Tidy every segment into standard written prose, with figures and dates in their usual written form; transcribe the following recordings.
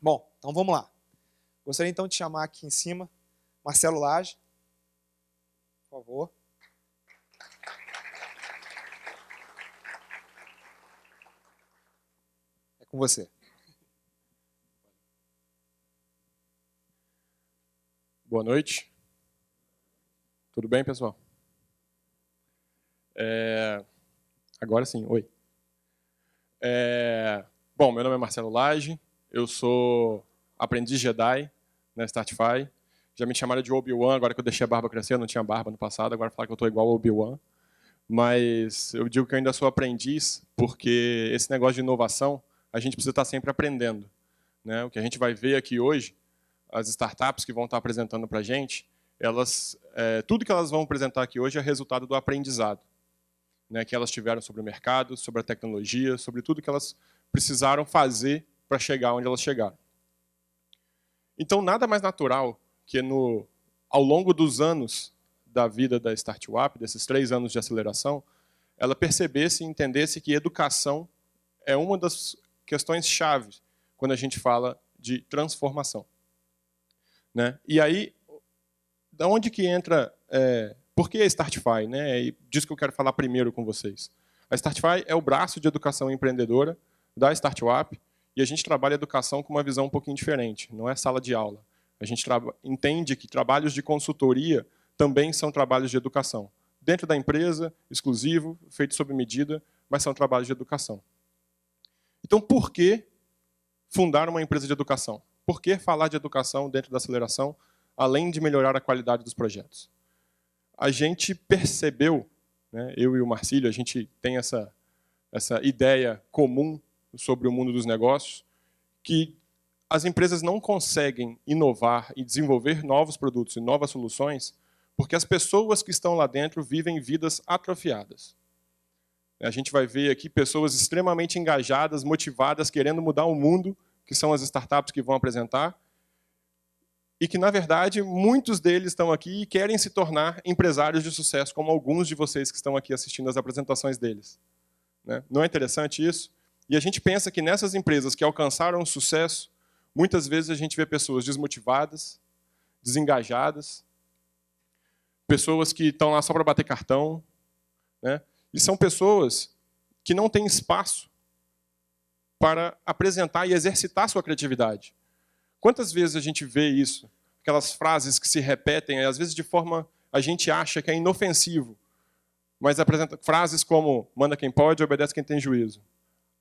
Bom, então vamos lá. Gostaria então de chamar aqui em cima Marcelo Lage, por favor. É com você. Boa noite. Tudo bem, pessoal? Agora sim, oi. Bom, meu nome é Marcelo Lage, eu sou aprendiz Jedi na Startify. Já me chamaram de Obi-Wan, agora que eu deixei a barba crescer, eu não tinha barba no passado, agora falar que eu estou igual ao Obi-Wan. Mas eu digo que eu ainda sou aprendiz, porque esse negócio de inovação, a gente precisa estar sempre aprendendo, né? O que a gente vai ver aqui hoje, as startups que vão estar apresentando para a gente, tudo que elas vão apresentar aqui hoje é resultado do aprendizado, né, que elas tiveram sobre o mercado, sobre a tecnologia, sobre tudo que elas precisaram fazer para chegar onde elas chegaram. Então, nada mais natural que ao longo dos anos da vida da Startup, desses 3 anos de aceleração, ela percebesse e entendesse que educação é uma das questões-chave quando a gente fala de transformação, né? E aí, da onde que entra... Por que a Startify, né? E disso que eu quero falar primeiro com vocês. A Startify é o braço de educação empreendedora da Startup e a gente trabalha educação com uma visão um pouquinho diferente. Não é sala de aula. A gente entende que trabalhos de consultoria também são trabalhos de educação. Dentro da empresa, exclusivo, feito sob medida, mas são trabalhos de educação. Então, por que fundar uma empresa de educação? Por que falar de educação dentro da aceleração, além de melhorar a qualidade dos projetos? A gente percebeu, né, eu e o Marcílio, a gente tem essa ideia comum sobre o mundo dos negócios, que as empresas não conseguem inovar e desenvolver novos produtos e novas soluções porque as pessoas que estão lá dentro vivem vidas atrofiadas. A gente vai ver aqui pessoas extremamente engajadas, motivadas, querendo mudar o mundo, que são as startups que vão apresentar, e que, na verdade, muitos deles estão aqui e querem se tornar empresários de sucesso, como alguns de vocês que estão aqui assistindo as apresentações deles. Né? Não é interessante isso? E a gente pensa que nessas empresas que alcançaram o sucesso, muitas vezes a gente vê pessoas desmotivadas, desengajadas, pessoas que estão lá só para bater cartão, né? E são pessoas que não têm espaço para apresentar e exercitar sua criatividade. Quantas vezes a gente vê isso? Aquelas frases que se repetem, às vezes de forma a gente acha que é inofensivo, mas apresenta frases como manda quem pode, obedece quem tem juízo.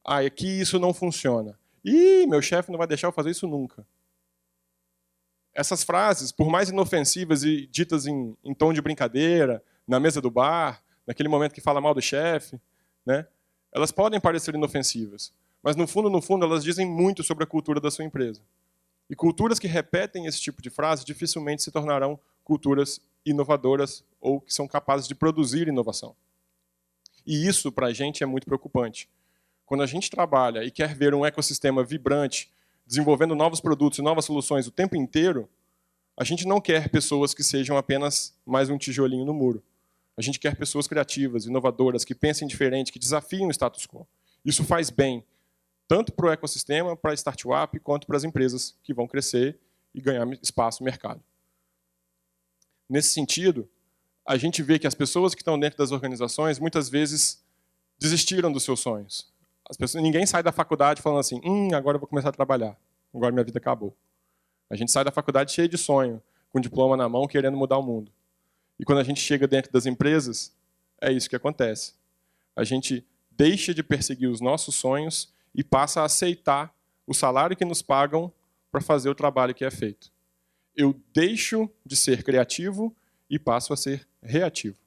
Aqui isso não funciona. Meu chefe não vai deixar eu fazer isso nunca. Essas frases, por mais inofensivas e ditas em tom de brincadeira, na mesa do bar, naquele momento que fala mal do chefe, né, elas podem parecer inofensivas, mas no fundo, elas dizem muito sobre a cultura da sua empresa. E culturas que repetem esse tipo de frase dificilmente se tornarão culturas inovadoras ou que são capazes de produzir inovação. E isso, para a gente, é muito preocupante. Quando a gente trabalha e quer ver um ecossistema vibrante, desenvolvendo novos produtos e novas soluções o tempo inteiro, a gente não quer pessoas que sejam apenas mais um tijolinho no muro. A gente quer pessoas criativas, inovadoras, que pensem diferente, que desafiem o status quo. Isso faz bem tanto para o ecossistema, para a startup, quanto para as empresas que vão crescer e ganhar espaço no mercado. Nesse sentido, a gente vê que as pessoas que estão dentro das organizações, muitas vezes, desistiram dos seus sonhos. Ninguém sai da faculdade falando assim, agora eu vou começar a trabalhar, agora minha vida acabou. A gente sai da faculdade cheio de sonho, com diploma na mão, querendo mudar o mundo. E quando a gente chega dentro das empresas, é isso que acontece. A gente deixa de perseguir os nossos sonhos e passa a aceitar o salário que nos pagam para fazer o trabalho que é feito. Eu deixo de ser criativo e passo a ser reativo.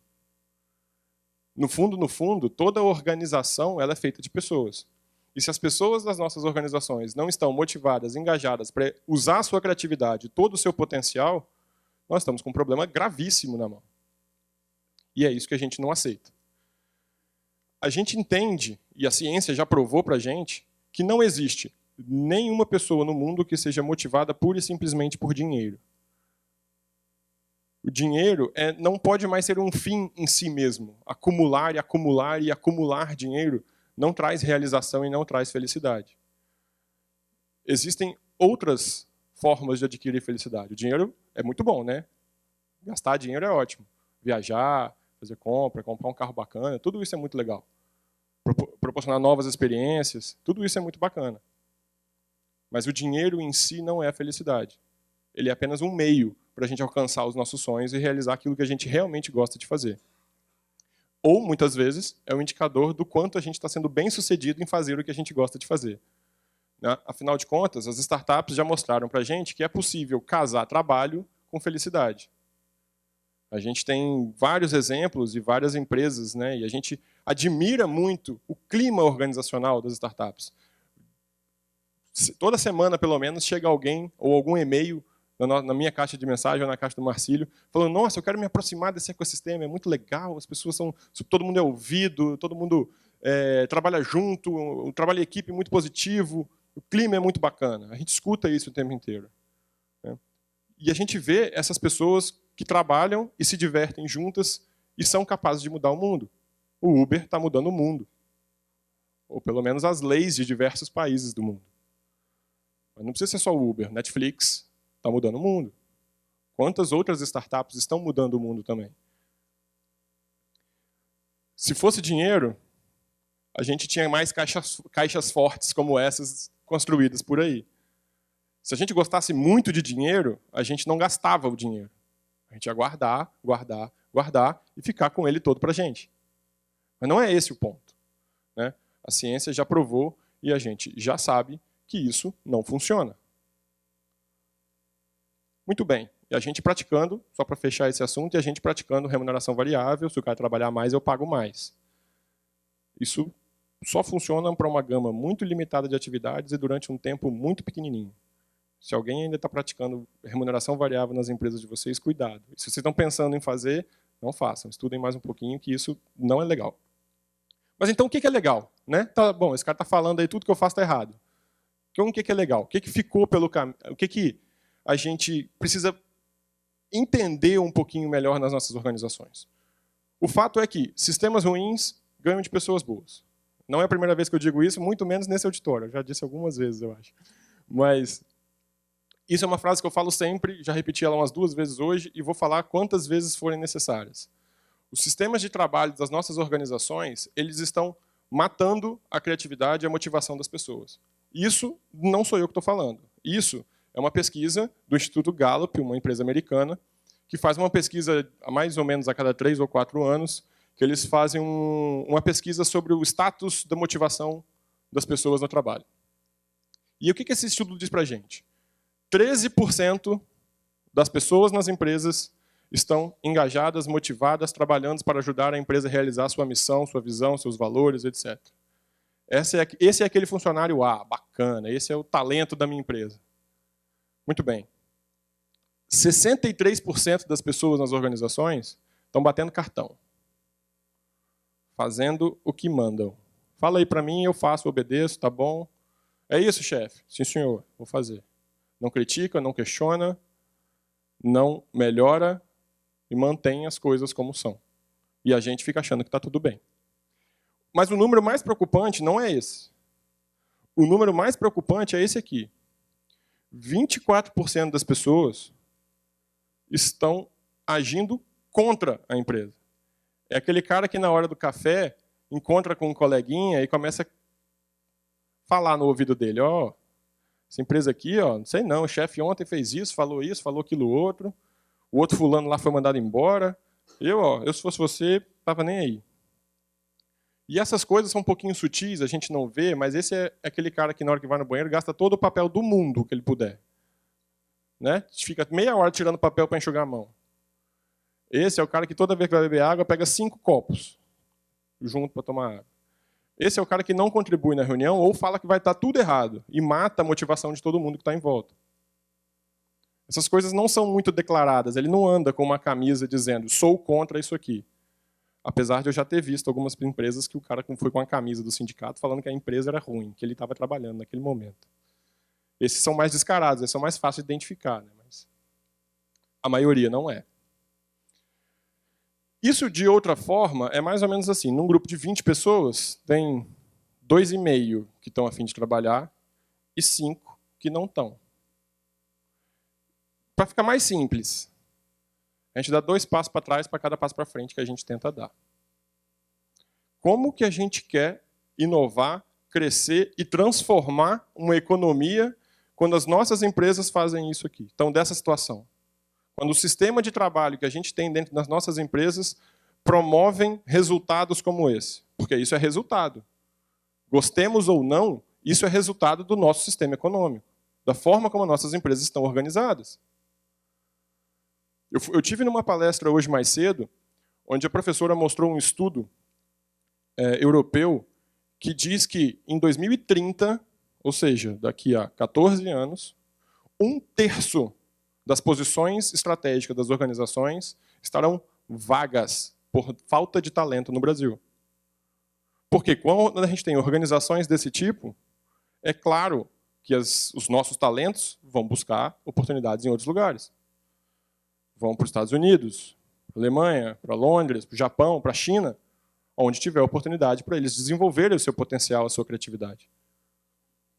No fundo, toda organização ela é feita de pessoas. E se as pessoas das nossas organizações não estão motivadas, engajadas para usar a sua criatividade, todo o seu potencial, nós estamos com um problema gravíssimo na mão. E é isso que a gente não aceita. A gente entende, e a ciência já provou para a gente, que não existe nenhuma pessoa no mundo que seja motivada pura e simplesmente por dinheiro. O dinheiro não pode mais ser um fim em si mesmo. Acumular e acumular e acumular dinheiro não traz realização e não traz felicidade. existem outras formas de adquirir felicidade. O dinheiro é muito bom, né? Gastar dinheiro é ótimo. Viajar, fazer compra, comprar um carro bacana, tudo isso é muito legal. Proporcionar novas experiências, tudo isso é muito bacana. Mas o dinheiro em si não é a felicidade. Ele é apenas um meio para a gente alcançar os nossos sonhos e realizar aquilo que a gente realmente gosta de fazer. Ou, muitas vezes, é um indicador do quanto a gente está sendo bem-sucedido em fazer o que a gente gosta de fazer. Afinal de contas, as startups já mostraram para a gente que é possível casar trabalho com felicidade. A gente tem vários exemplos e várias empresas, né, e a gente admira muito o clima organizacional das startups. Toda semana, pelo menos, chega alguém ou algum e-mail na minha caixa de mensagem ou na caixa do Marcílio, falando, nossa, eu quero me aproximar desse ecossistema, é muito legal, as pessoas são, todo mundo é ouvido, todo mundo trabalha junto, o trabalho em equipe é muito positivo, o clima é muito bacana. A gente escuta isso o tempo inteiro. Né? E a gente vê essas pessoas que trabalham e se divertem juntas e são capazes de mudar o mundo. O Uber está mudando o mundo. Ou pelo menos as leis de diversos países do mundo. Mas não precisa ser só o Uber. Netflix está mudando o mundo. Quantas outras startups estão mudando o mundo também? Se fosse dinheiro, a gente tinha mais caixas fortes como essas construídas por aí. Se a gente gostasse muito de dinheiro, a gente não gastava o dinheiro. A gente ia guardar, guardar, guardar e ficar com ele todo para a gente. Mas não é esse o ponto. Né? A ciência já provou e a gente já sabe que isso não funciona. Muito bem. E a gente praticando, só para fechar esse assunto, e a gente praticando remuneração variável, se o cara trabalhar mais, eu pago mais. Isso só funciona para uma gama muito limitada de atividades e durante um tempo muito pequenininho. Se alguém ainda está praticando remuneração variável nas empresas de vocês, cuidado. E se vocês estão pensando em fazer, não façam. Estudem mais um pouquinho, que isso não é legal. Mas então, o que é legal? Né? Tá, bom, esse cara está falando aí, tudo que eu faço está errado. Então, o que é legal? O que ficou pelo caminho? O que a gente precisa entender um pouquinho melhor nas nossas organizações? O fato é que sistemas ruins ganham de pessoas boas. Não é a primeira vez que eu digo isso, muito menos nesse auditório. Eu já disse algumas vezes, eu acho. Mas isso é uma frase que eu falo sempre, já repeti ela umas 2 vezes hoje e vou falar quantas vezes forem necessárias. Os sistemas de trabalho das nossas organizações, eles estão matando a criatividade e a motivação das pessoas. Isso não sou eu que estou falando. Isso é uma pesquisa do Instituto Gallup, uma empresa americana, que faz uma pesquisa mais ou menos a cada 3 ou 4 anos, que eles fazem uma pesquisa sobre o status da motivação das pessoas no trabalho. E o que esse estudo diz para a gente? 13% das pessoas nas empresas estão engajadas, motivadas, trabalhando para ajudar a empresa a realizar sua missão, sua visão, seus valores, etc. Esse é aquele funcionário bacana, esse é o talento da minha empresa. Muito bem. 63% das pessoas nas organizações estão batendo cartão. Fazendo o que mandam. Fala aí para mim, eu faço, obedeço, tá bom? É isso, chefe? Sim, senhor, vou fazer. Não critica, não questiona, não melhora e mantém as coisas como são. E a gente fica achando que está tudo bem. Mas o número mais preocupante não é esse. O número mais preocupante é esse aqui. 24% das pessoas estão agindo contra a empresa. É aquele cara que na hora do café encontra com um coleguinha e começa a falar no ouvido dele, essa empresa aqui, não sei não, o chefe ontem fez isso, falou aquilo outro, o outro fulano lá foi mandado embora, eu se fosse você, estava nem aí. E essas coisas são um pouquinho sutis, a gente não vê, mas esse é aquele cara que na hora que vai no banheiro gasta todo o papel do mundo que ele puder. Né? Fica meia hora tirando papel para enxugar a mão. Esse é o cara que toda vez que vai beber água, pega 5 copos junto para tomar água. Esse é o cara que não contribui na reunião ou fala que vai estar tudo errado e mata a motivação de todo mundo que está em volta. Essas coisas não são muito declaradas. Ele não anda com uma camisa dizendo, sou contra isso aqui. Apesar de eu já ter visto algumas empresas que o cara foi com a camisa do sindicato falando que a empresa era ruim, que ele estava trabalhando naquele momento. Esses são mais descarados, esses são mais fáceis de identificar, né? Mas a maioria não é. Isso, de outra forma, é mais ou menos assim. Num grupo de 20 pessoas, tem 2,5 que estão a fim de trabalhar e 5 que não estão. Para ficar mais simples, a gente dá 2 passos para trás para cada passo para frente que a gente tenta dar. Como que a gente quer inovar, crescer e transformar uma economia quando as nossas empresas fazem isso aqui? Então, dessa situação. Quando o sistema de trabalho que a gente tem dentro das nossas empresas promovem resultados como esse. Porque isso é resultado. Gostemos ou não, isso é resultado do nosso sistema econômico, da forma como nossas empresas estão organizadas. Eu tive numa palestra hoje mais cedo, onde a professora mostrou um estudo europeu que diz que em 2030, ou seja, daqui a 14 anos, 1/3 das posições estratégicas das organizações estarão vagas por falta de talento no Brasil. Porque quando a gente tem organizações desse tipo, é claro que os nossos talentos vão buscar oportunidades em outros lugares. Vão para os Estados Unidos, para a Alemanha, para Londres, para o Japão, para a China, onde tiver oportunidade para eles desenvolverem o seu potencial, a sua criatividade.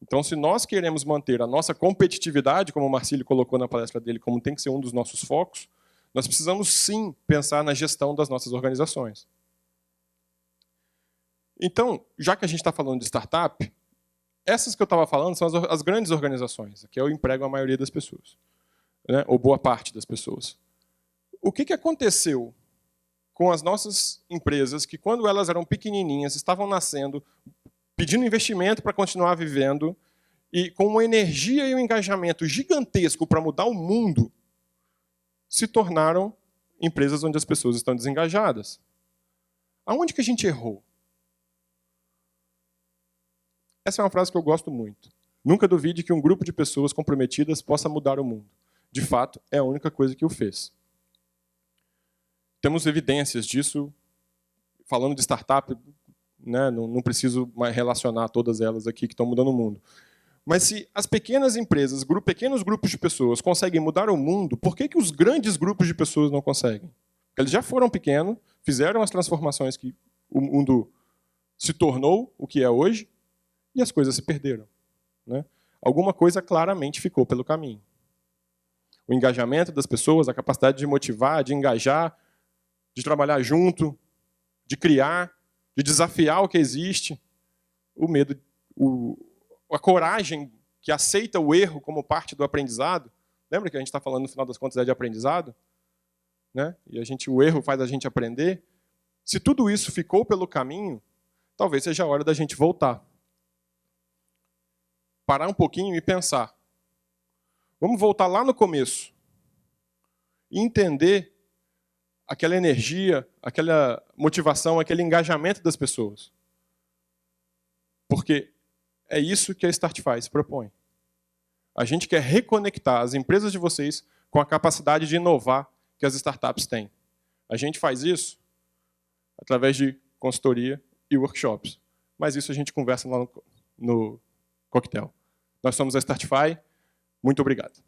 Então, se nós queremos manter a nossa competitividade, como o Marcílio colocou na palestra dele, como tem que ser um dos nossos focos, nós precisamos sim pensar na gestão das nossas organizações. Então, já que a gente está falando de startup, essas que eu estava falando são as grandes organizações, que é o emprego a maioria das pessoas, né? Ou boa parte das pessoas. O que aconteceu com as nossas empresas que, quando elas eram pequenininhas, estavam nascendo, pedindo investimento para continuar vivendo, e com uma energia e um engajamento gigantesco para mudar o mundo, se tornaram empresas onde as pessoas estão desengajadas? Aonde que a gente errou? Essa é uma frase que eu gosto muito. Nunca duvide que um grupo de pessoas comprometidas possa mudar o mundo. De fato, é a única coisa que o fez. Temos evidências disso. Falando de startup, né, não preciso mais relacionar todas elas aqui que estão mudando o mundo. Mas se as pequenas empresas, pequenos grupos de pessoas conseguem mudar o mundo, por que os grandes grupos de pessoas não conseguem? Porque eles já foram pequenos, fizeram as transformações que o mundo se tornou o que é hoje, e as coisas se perderam, né? Alguma coisa claramente ficou pelo caminho. O engajamento das pessoas, a capacidade de motivar, de engajar, de trabalhar junto, de criar, de desafiar o que existe, o medo, a coragem que aceita o erro como parte do aprendizado. Lembra que a gente está falando, no final das contas, de aprendizado? Né? E o erro faz a gente aprender. Se tudo isso ficou pelo caminho, talvez seja a hora da gente voltar. Parar um pouquinho e pensar. Vamos voltar lá no começo e entender aquela energia, aquela motivação, aquele engajamento das pessoas. Porque é isso que a Startify se propõe. A gente quer reconectar as empresas de vocês com a capacidade de inovar que as startups têm. A gente faz isso através de consultoria e workshops. Mas isso a gente conversa lá no coquetel. Nós somos a Startify. Muito obrigado.